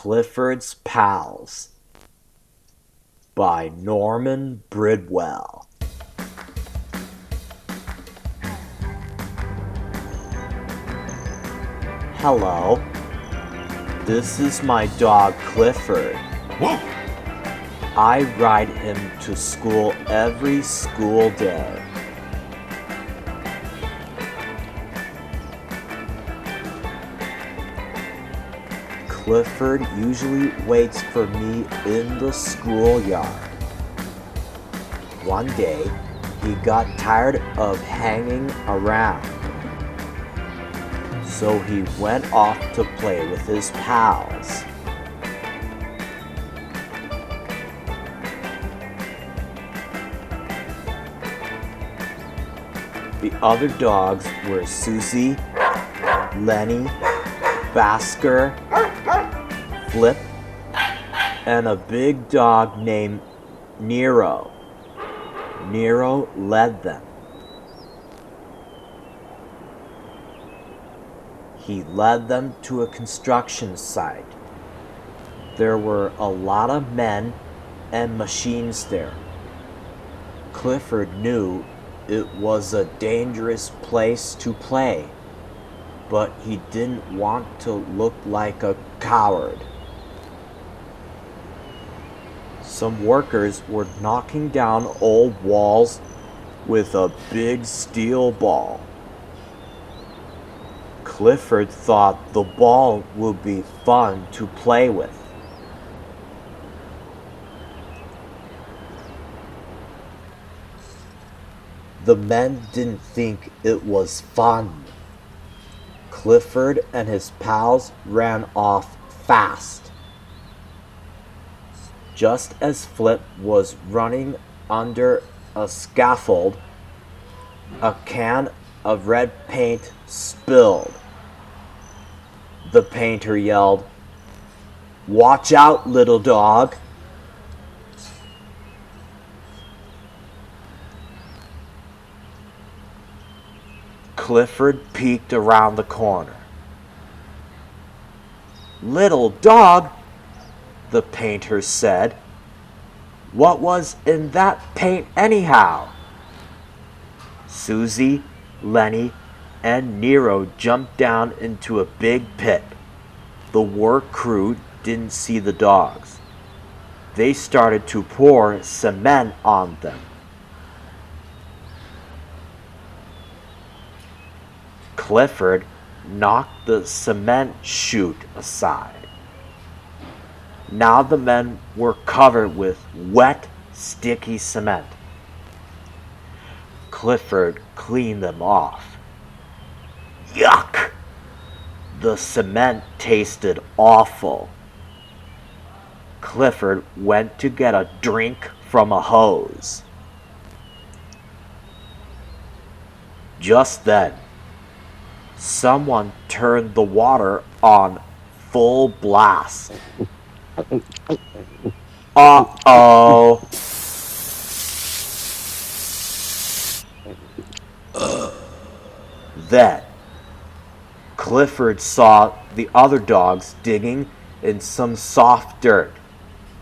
Clifford's Pals by Norman Bridwell. Hello, this is my dog Clifford. Whoa. I ride him to school every school day. Clifford usually waits for me in the schoolyard. One day, he got tired of hanging around, so he went off to play with his pals. The other dogs were Susie, Lenny, Basker, Flip, and a big dog named Nero. Nero led them. He led them to a construction site. There were a lot of men and machines there. Clifford knew it was a dangerous place to play, but he didn't want to look like a coward. Some workers were knocking down old walls with a big steel ball. Clifford thought the ball would be fun to play with. The men didn't think it was fun. Clifford and his pals ran off fast. Just as Flip was running under a scaffold, a can of red paint spilled. The painter yelled, "Watch out, little dog!" Clifford peeked around the corner. "Little dog," the painter said. "What was in that paint anyhow?" Susie, Lenny, and Nero jumped down into a big pit. The work crew didn't see the dogs. They started to pour cement on them. Clifford knocked the cement chute aside. Now the men were covered with wet, sticky cement. Clifford cleaned them off. Yuck! The cement tasted awful. Clifford went to get a drink from a hose. Just then, someone turned the water on full blast. Uh-oh. Then, Clifford saw the other dogs digging in some soft dirt.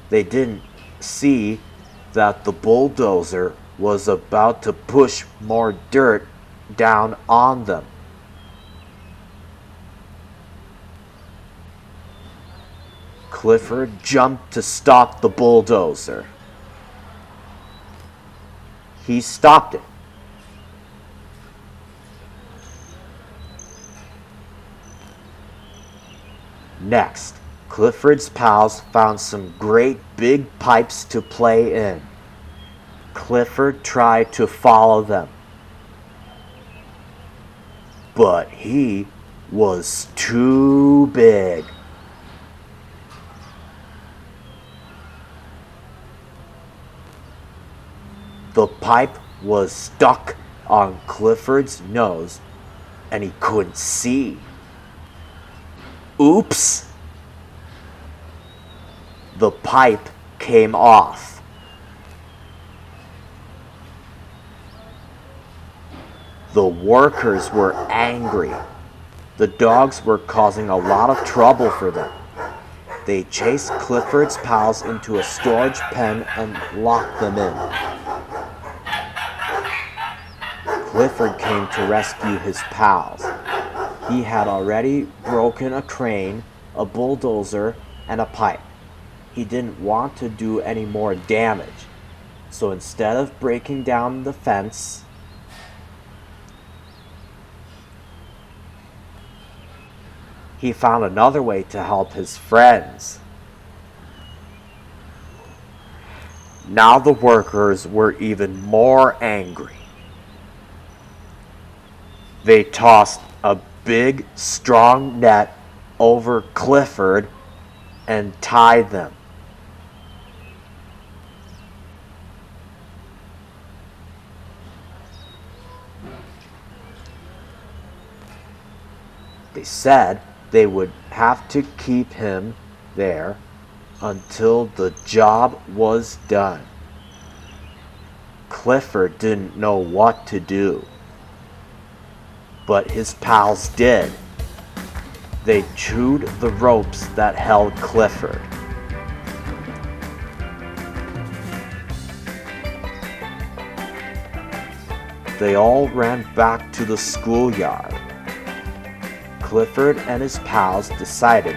They didn't see that the bulldozer was about to push more dirt down on them. Clifford jumped to stop the bulldozer. He stopped it. Next, Clifford's pals found some great big pipes to play in. Clifford tried to follow them, but he was too big. The pipe was stuck on Clifford's nose, and he couldn't see. Oops! The pipe came off. The workers were angry. The dogs were causing a lot of trouble for them. They chased Clifford's pals into a storage pen and locked them in. Clifford came to rescue his pals. He had already broken a crane, a bulldozer, and a pipe. He didn't want to do any more damage, so instead of breaking down the fence, he found another way to help his friends. Now the workers were even more angry. They tossed a big, strong net over Clifford and tied them. They said they would have to keep him there until the job was done. Clifford didn't know what to do, but his pals did. They chewed the ropes that held Clifford. They all ran back to the schoolyard. Clifford and his pals decided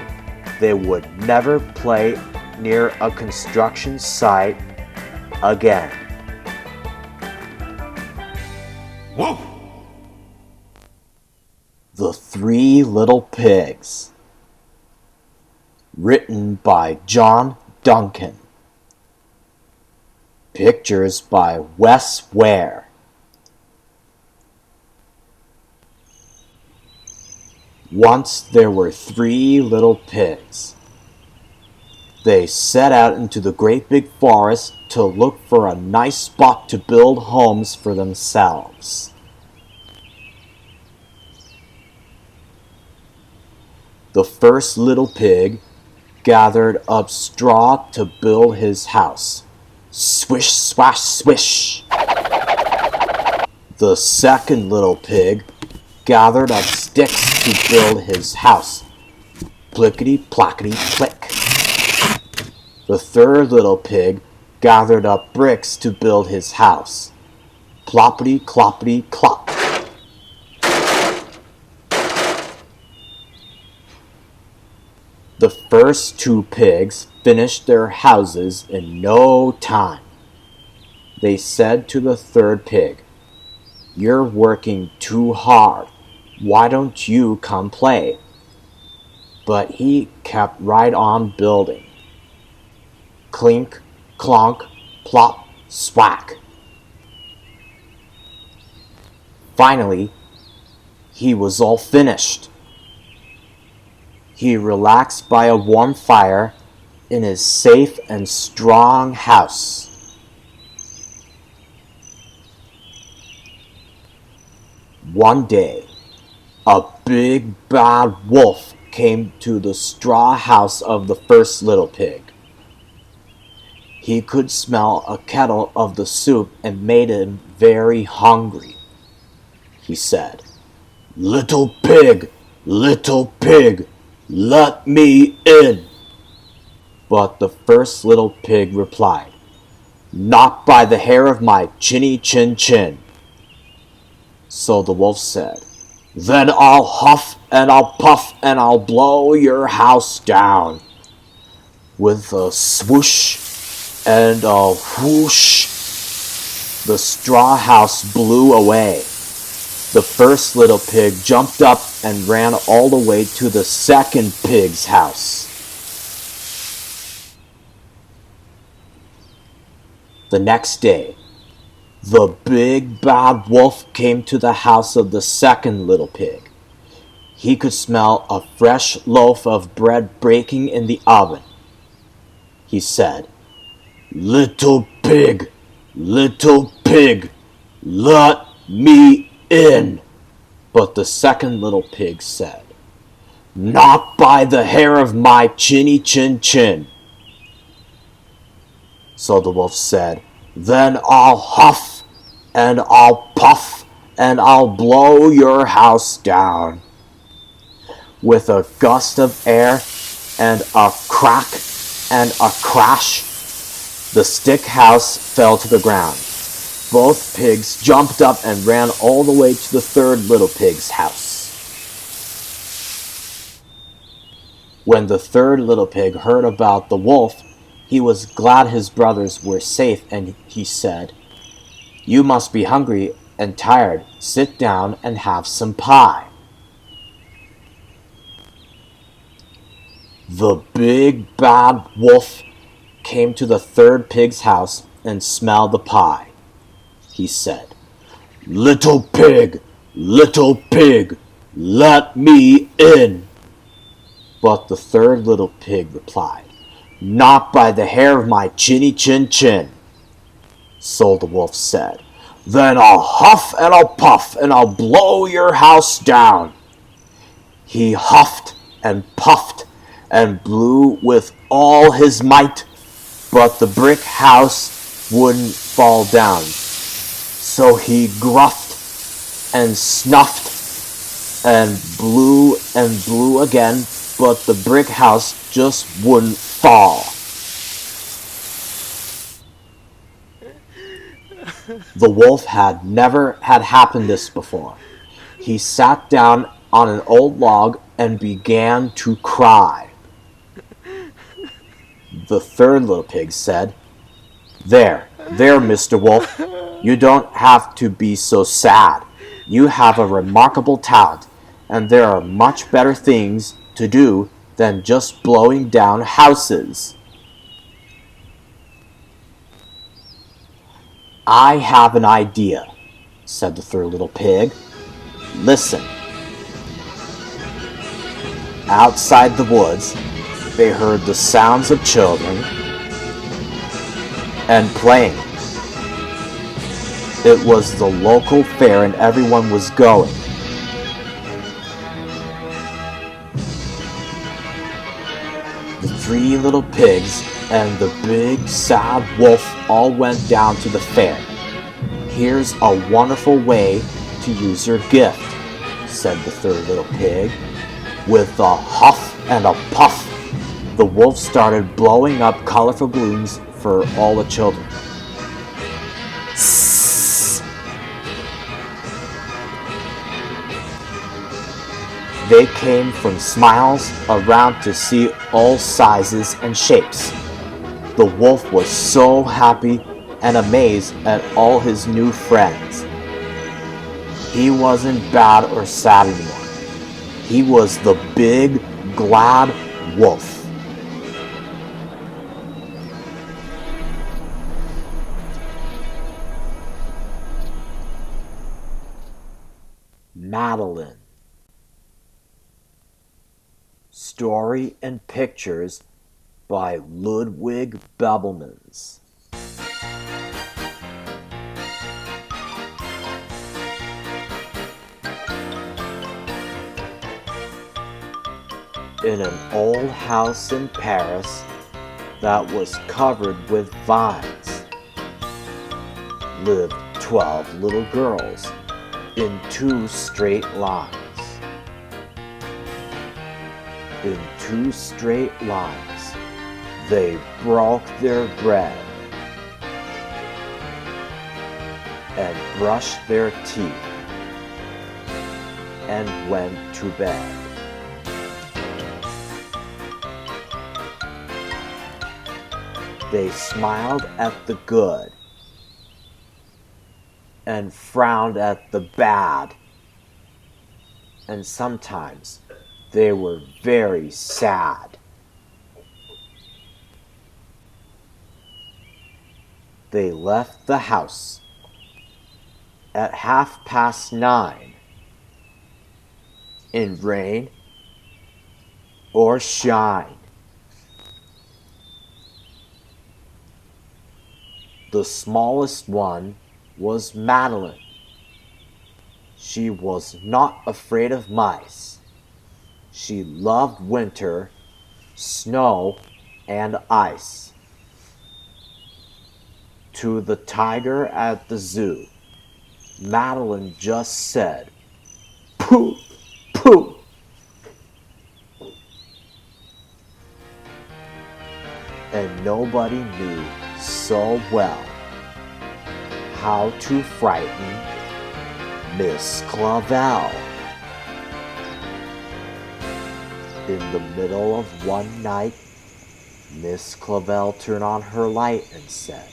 they would never play near a construction site again. Whoa! The Three Little Pigs. Written by John Duncan. Pictures by Wes Ware. Once there were 3 little pigs. They set out into the great big forest to look for a nice spot to build homes for themselves. The first little pig gathered up straw to build his house. Swish, swash, swish. The second little pig gathered up sticks to build his house. Plickety, plockety, plick. The third little pig gathered up bricks to build his house. Ploppity, cloppity, clop. The first 2 pigs finished their houses in no time. They said to the third pig, "You're working too hard. Why don't you come play?" But he kept right on building. Clink, clonk, plop, swack. Finally, he was all finished. He relaxed by a warm fire in his safe and strong house. One day, a big bad wolf came to the straw house of the first little pig. He could smell a kettle of the soup and made him very hungry. He said, little pig, let me in." But the first little pig replied, "Not by the hair of my chinny chin chin." So the wolf said, "Then I'll huff and I'll puff and I'll blow your house down." With a swoosh and a whoosh, the straw house blew away. The first little pig jumped up and ran all the way to the second pig's house. The next day, the big bad wolf came to the house of the second little pig. He could smell a fresh loaf of bread baking in the oven. He said, little pig, let me in." But the second little pig said, "Not by the hair of my chinny chin chin." So the wolf said, "Then I'll huff and I'll puff and I'll blow your house down." With a gust of air, and a crack and a crash, the stick house fell to the ground. Both pigs jumped up and ran all the way to the third little pig's house. When the third little pig heard about the wolf, he was glad his brothers were safe, and he said, "You must be hungry and tired. Sit down and have some pie." The big bad wolf came to the third pig's house and smelled the pie. He said, little pig, let me in." But the third little pig replied, "Not by the hair of my chinny chin chin." So the wolf said, "Then I'll huff and I'll puff and I'll blow your house down." He huffed and puffed and blew with all his might, but the brick house wouldn't fall down. So he gruffed and snuffed and blew again, but the brick house just wouldn't fall. The wolf had never had happened this before. He sat down on an old log and began to cry. The third little pig said, There, Mr. Wolf, you don't have to be so sad. You have a remarkable talent, and there are much better things to do than just blowing down houses." "I have an idea," said the third little pig. "Listen." Outside the woods, they heard the sounds of children and playing. It was the local fair and everyone was going. The three little pigs and the big sad wolf all went down to the fair. "Here's a wonderful way to use your gift," said the third little pig. With a huff and a puff, the wolf started blowing up colorful balloons for all the children. They came from miles around to see all sizes and shapes. The wolf was so happy and amazed at all his new friends. He wasn't bad or sad anymore. He was the big, glad wolf. Madeline. Story and pictures by Ludwig Bebelmans. In an old house in Paris that was covered with vines lived 12 little girls in 2 straight lines. In 2 straight lines, they broke their bread and brushed their teeth and went to bed. They smiled at the good and frowned at the bad, and sometimes they were very sad. They left the house at 9:30 in rain or shine. The smallest one was Madeline. She was not afraid of mice. She loved winter, snow, and ice. To the tiger at the zoo, Madeline just said, "Pooh, pooh." nobody knew so well how to frighten Miss Clavel. In the middle of one night, Miss Clavel turned on her light and said,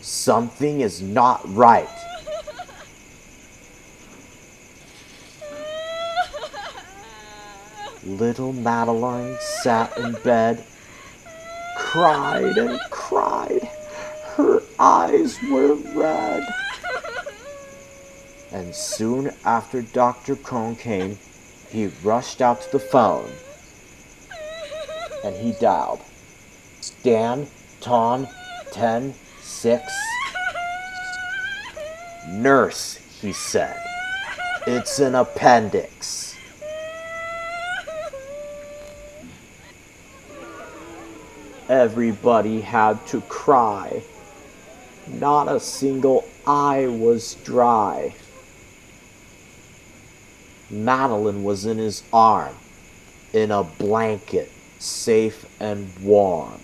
"Something is not right." Little Madeline sat in bed, cried and cried. Her eyes were red. And soon after Dr. Cone came, he rushed out to the phone and he dialed Stan, Ton, 10, 6. "Nurse," he said, "it's an appendix." Everybody had to cry. Not a single eye was dry. Madeline was in his arm, in a blanket, safe and warm.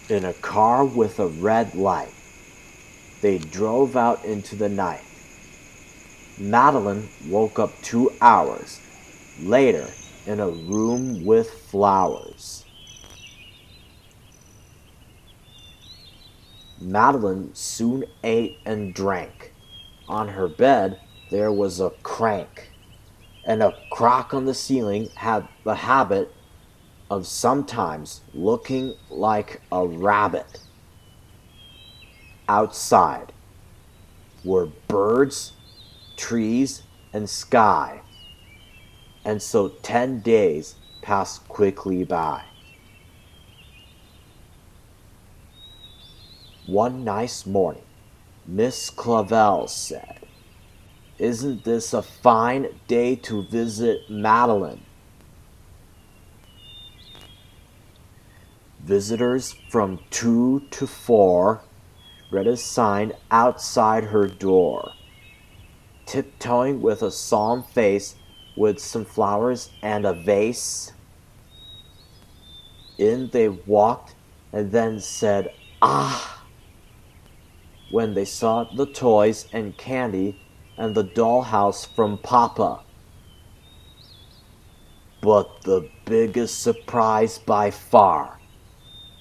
In a car with a red light, they drove out into the night. Madeline woke up 2 hours later in a room with flowers. Madeline soon ate and drank. On her bed there was a crank, and a clock on the ceiling had the habit of sometimes looking like a rabbit. Outside were birds, trees, and sky, and so 10 days passed quickly by. One nice morning, Miss Clavel said, "Isn't this a fine day to visit Madeline?" Visitors from 2 to 4 read a sign outside her door. Tiptoeing with a solemn face, with some flowers and a vase, in they walked and then said, "Ah!" when they saw the toys and candy and the dollhouse from Papa. But the biggest surprise by far,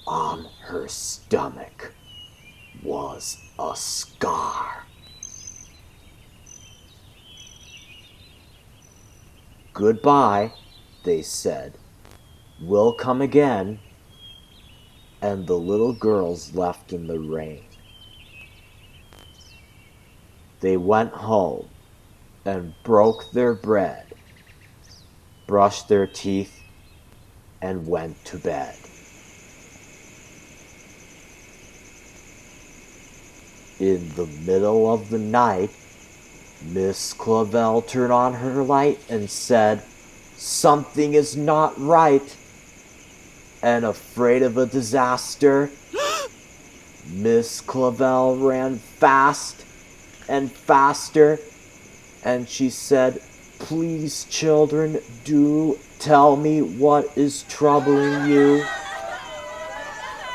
on her stomach, was a scar. "Goodbye," they said. "We'll come again." And the little girls left in the rain. They went home and broke their bread, brushed their teeth, and went to bed. In the middle of the night, Miss Clavel turned on her light and said, "Something is not right." And afraid of a disaster, Miss Clavel ran fast and faster, and she said, "Please, children, do tell me what is troubling you."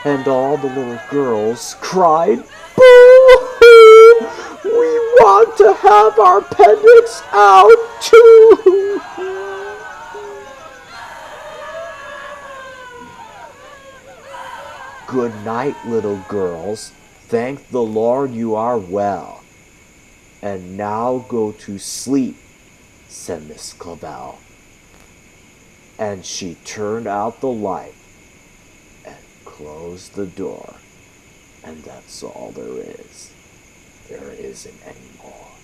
And all the little girls cried, "Boo-hoo! We want to have our appendix out too!" "Good night, little girls. Thank the Lord you are well. And now go to sleep," said Miss Clavel. And she turned out the light and closed the door. And that's all there is. There isn't any more.